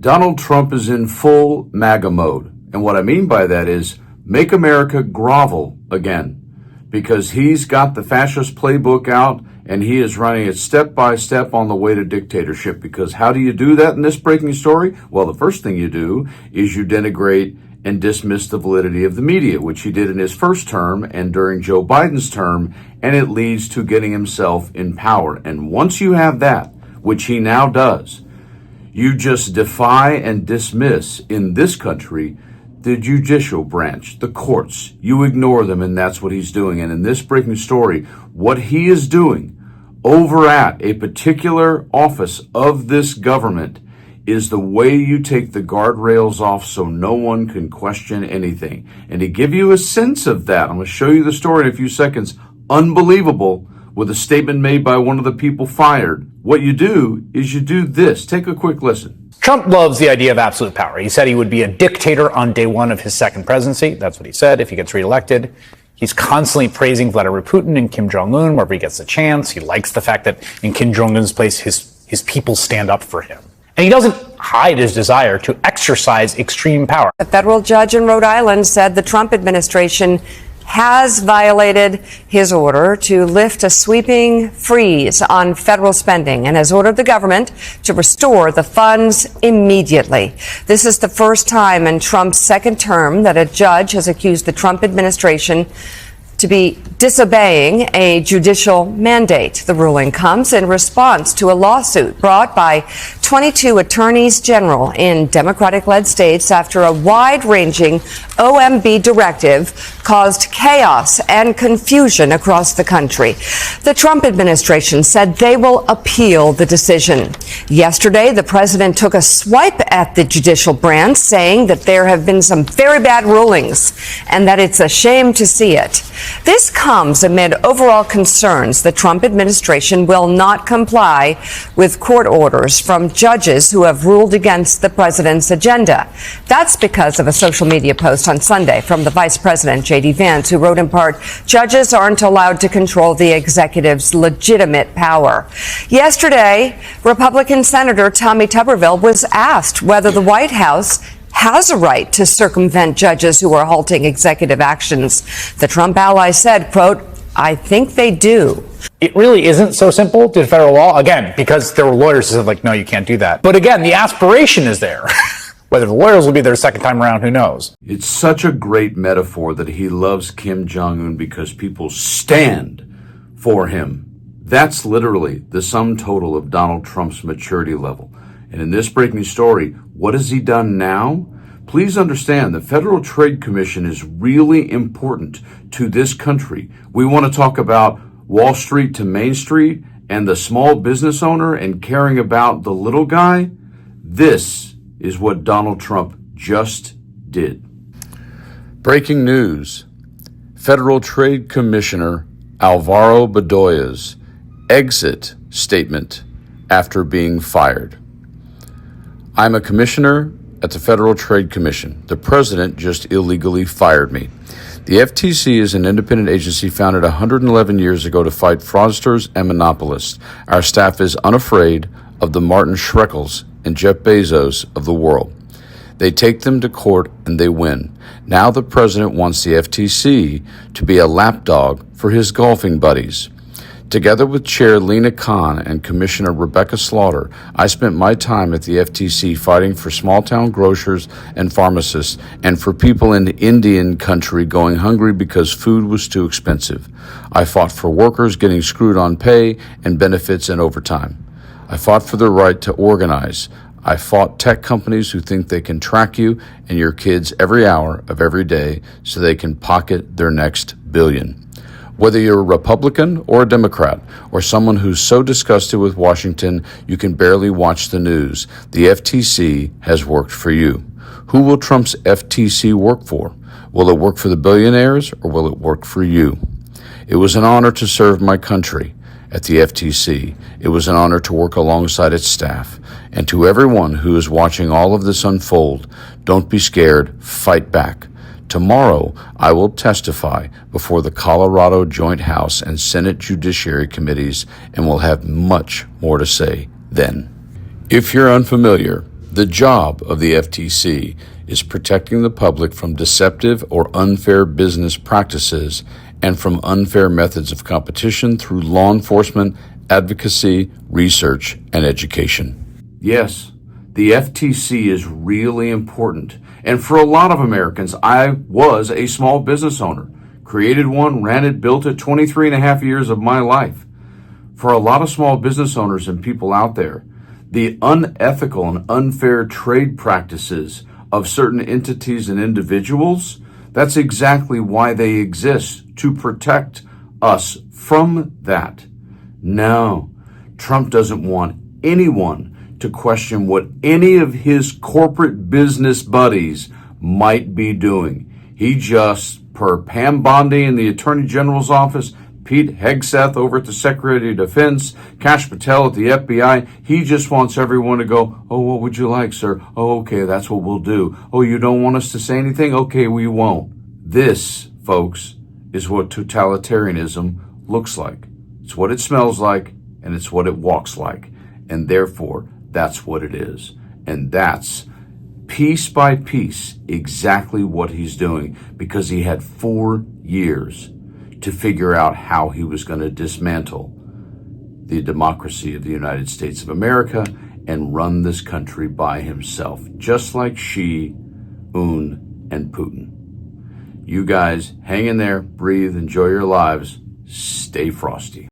Donald Trump is in full MAGA mode. And what I mean by that is make America grovel again, because he's got the fascist playbook out and he is running it step by step on the way to dictatorship. Because how do you do that in this breaking story? Well, the first thing you do is you denigrate and dismiss the validity of the media, which he did in his first term and during Joe Biden's term, and it leads to getting himself in power. And once you have that, which he now does, you just defy and dismiss in this country the judicial branch, the courts. You ignore them, and that's what he's doing. And in this breaking story, what he is doing over at a particular office of this government is the way you take the guardrails off so no one can question anything. And to give you a sense of that, I'm going to show you the story in a few seconds. Unbelievable, with a statement made by one of the people fired. What you do is you do this. Take a quick listen. Trump loves the idea of absolute power. He said he would be a dictator on day one of his second presidency. That's what he said if he gets reelected. He's constantly praising Vladimir Putin and Kim Jong-un wherever he gets a chance. He likes the fact that in Kim Jong-un's place, his people stand up for him. And he doesn't hide his desire to exercise extreme power. A federal judge in Rhode Island said the Trump administration has violated his order to lift a sweeping freeze on federal spending and has ordered the government to restore the funds immediately. This is the first time in Trump's second term that a judge has accused the Trump administration to be disobeying a judicial mandate. The ruling comes in response to a lawsuit brought by 22 attorneys general in Democratic-led states after a wide-ranging OMB directive caused chaos and confusion across the country. The Trump administration said they will appeal the decision. Yesterday, the president took a swipe at the judicial branch, saying that there have been some very bad rulings and that it's a shame to see it. This comes amid overall concerns the Trump administration will not comply with court orders from judges who have ruled against the president's agenda. That's because of a social media post on Sunday from the vice president, J.D. Vance, who wrote in part, "Judges aren't allowed to control the executive's legitimate power." Yesterday, Republican Senator Tommy Tuberville was asked whether the White House has a right to circumvent judges who are halting executive actions. The Trump ally said, quote, "I think they do." It really isn't so simple to federal law, again, because there were lawyers who said, like, no, you can't do that. But again, the aspiration is there. Whether the lawyers will be there a second time around, who knows? It's such a great metaphor that he loves Kim Jong-un because people stand for him. That's literally the sum total of Donald Trump's maturity level. And in this breaking story, what has he done now? Please understand the Federal Trade Commission is really important to this country. We want to talk about Wall Street to Main Street and the small business owner and caring about the little guy. This is what Donald Trump just did. Breaking news. Federal Trade Commissioner Alvaro Bedoya's exit statement after being fired. I'm a commissioner at the Federal Trade Commission. The president just illegally fired me. The FTC is an independent agency founded 111 years ago to fight fraudsters and monopolists. Our staff is unafraid of the Martin Schreckels and Jeff Bezos of the world. They take them to court and they win. Now the president wants the FTC to be a lapdog for his golfing buddies. Together with Chair Lena Khan and Commissioner Rebecca Slaughter, I spent my time at the FTC fighting for small-town grocers and pharmacists and for people in Indian country going hungry because food was too expensive. I fought for workers getting screwed on pay and benefits and overtime. I fought for the right to organize. I fought tech companies who think they can track you and your kids every hour of every day so they can pocket their next billion. Whether you're a Republican or a Democrat, or someone who's so disgusted with Washington you can barely watch the news, the FTC has worked for you. Who will Trump's FTC work for? Will it work for the billionaires, or will it work for you? It was an honor to serve my country at the FTC. It was an honor to work alongside its staff. And to everyone who is watching all of this unfold, don't be scared, fight back. Tomorrow, I will testify before the Colorado Joint House and Senate Judiciary Committees and will have much more to say then. If you're unfamiliar, The job of the FTC is protecting the public from deceptive or unfair business practices and from unfair methods of competition through law enforcement, advocacy, research, and education. Yes, the FTC is really important. And for a lot of Americans, I was a small business owner. Created one, ran it, built it, 23 and a half years of my life. For a lot of small business owners and people out there, the unethical and unfair trade practices of certain entities and individuals, that's exactly why they exist, to protect us from that. No, Trump doesn't want anyone to question what any of his corporate business buddies might be doing. He just, per Pam Bondi in the Attorney General's office, Pete Hegseth over at the Secretary of Defense, Kash Patel at the FBI, he just wants everyone to go, oh, what would you like, sir? Oh, okay, that's what we'll do. Oh, you don't want us to say anything? Okay, we won't. This, folks, is what totalitarianism looks like. It's what it smells like, and it's what it walks like. And therefore, that's what it is. And that's, piece by piece, exactly what he's doing, because he had 4 years to figure out how he was going to dismantle the democracy of the United States of America and run this country by himself, just like Xi, Un, and Putin. You guys, hang in there, breathe, enjoy your lives, stay frosty.